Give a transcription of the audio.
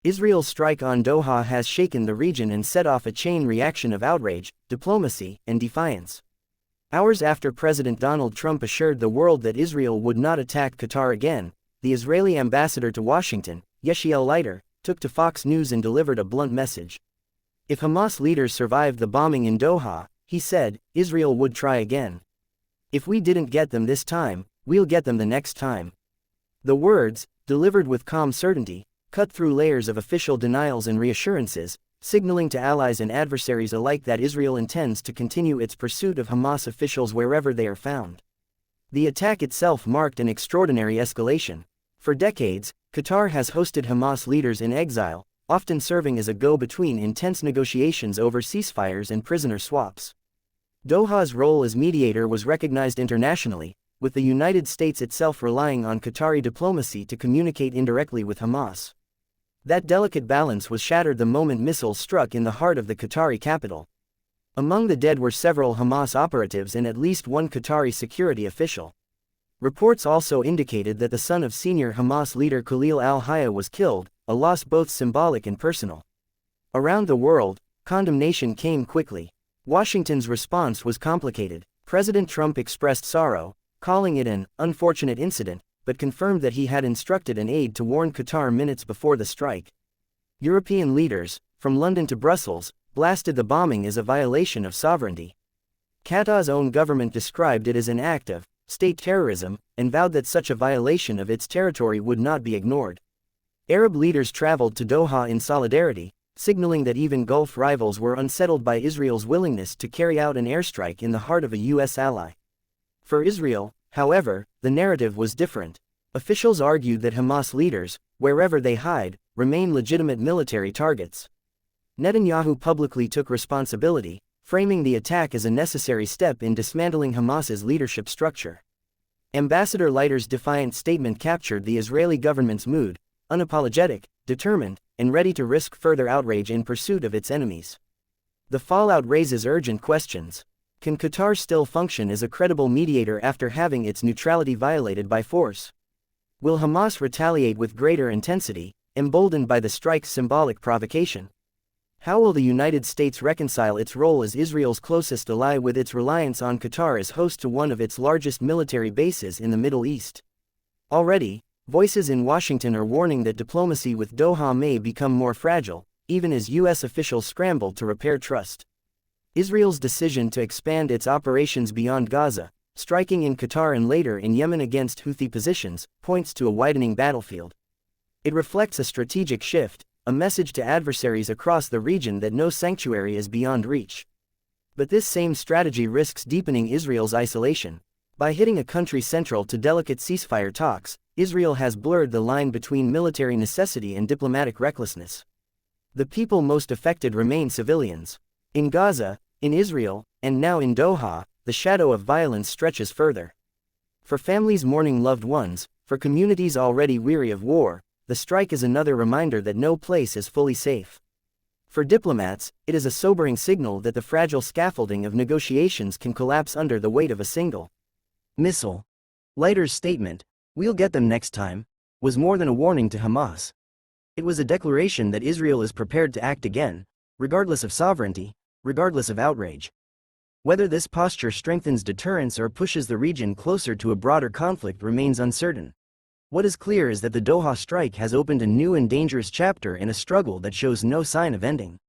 Israel's strike on Doha has shaken the region and set off a chain reaction of outrage, diplomacy, and defiance. Hours after President Donald Trump assured the world that Israel would not attack Qatar again, the Israeli ambassador to Washington, Yeshiel Leiter, took to Fox News and delivered a blunt message. If Hamas leaders survived the bombing in Doha, he said, Israel would try again. If we didn't get them this time, we'll get them the next time. The words, delivered with calm certainty, cut through layers of official denials and reassurances, signaling to allies and adversaries alike that Israel intends to continue its pursuit of Hamas officials wherever they are found. The attack itself marked an extraordinary escalation. For decades, Qatar has hosted Hamas leaders in exile, often serving as a go-between in tense negotiations over ceasefires and prisoner swaps. Doha's role as mediator was recognized internationally, with the United States itself relying on Qatari diplomacy to communicate indirectly with Hamas. That delicate balance was shattered the moment missiles struck in the heart of the Qatari capital. Among the dead were several Hamas operatives and at least one Qatari security official. Reports also indicated that the son of senior Hamas leader Khalil al-Hayya was killed, a loss both symbolic and personal. Around the world, condemnation came quickly. Washington's response was complicated. President Trump expressed sorrow, calling it an unfortunate incident, but confirmed that he had instructed an aide to warn Qatar minutes before the strike. European leaders, from London to Brussels, blasted the bombing as a violation of sovereignty. Qatar's own government described it as an act of state terrorism, and vowed that such a violation of its territory would not be ignored. Arab leaders traveled to Doha in solidarity, signaling that even Gulf rivals were unsettled by Israel's willingness to carry out an airstrike in the heart of a U.S. ally. For Israel, however, the narrative was different. Officials argued that Hamas leaders, wherever they hide, remain legitimate military targets. Netanyahu publicly took responsibility, framing the attack as a necessary step in dismantling Hamas's leadership structure. Ambassador Leiter's defiant statement captured the Israeli government's mood, unapologetic, determined, and ready to risk further outrage in pursuit of its enemies. The fallout raises urgent questions. Can Qatar still function as a credible mediator after having its neutrality violated by force? Will Hamas retaliate with greater intensity, emboldened by the strike's symbolic provocation? How will the United States reconcile its role as Israel's closest ally with its reliance on Qatar as host to one of its largest military bases in the Middle East? Already, voices in Washington are warning that diplomacy with Doha may become more fragile, even as U.S. officials scramble to repair trust. Israel's decision to expand its operations beyond Gaza, striking in Qatar and later in Yemen against Houthi positions, points to a widening battlefield. It reflects a strategic shift, a message to adversaries across the region that no sanctuary is beyond reach. But this same strategy risks deepening Israel's isolation. By hitting a country central to delicate ceasefire talks, Israel has blurred the line between military necessity and diplomatic recklessness. The people most affected remain civilians. In Gaza, in Israel, and now in Doha, the shadow of violence stretches further. For families mourning loved ones, for communities already weary of war, the strike is another reminder that no place is fully safe. For diplomats, it is a sobering signal that the fragile scaffolding of negotiations can collapse under the weight of a single missile. Leiter's statement, "We'll get them next time," was more than a warning to Hamas. It was a declaration that Israel is prepared to act again, regardless of sovereignty, regardless of outrage. Whether this posture strengthens deterrence or pushes the region closer to a broader conflict remains uncertain. What is clear is that the Doha strike has opened a new and dangerous chapter in a struggle that shows no sign of ending.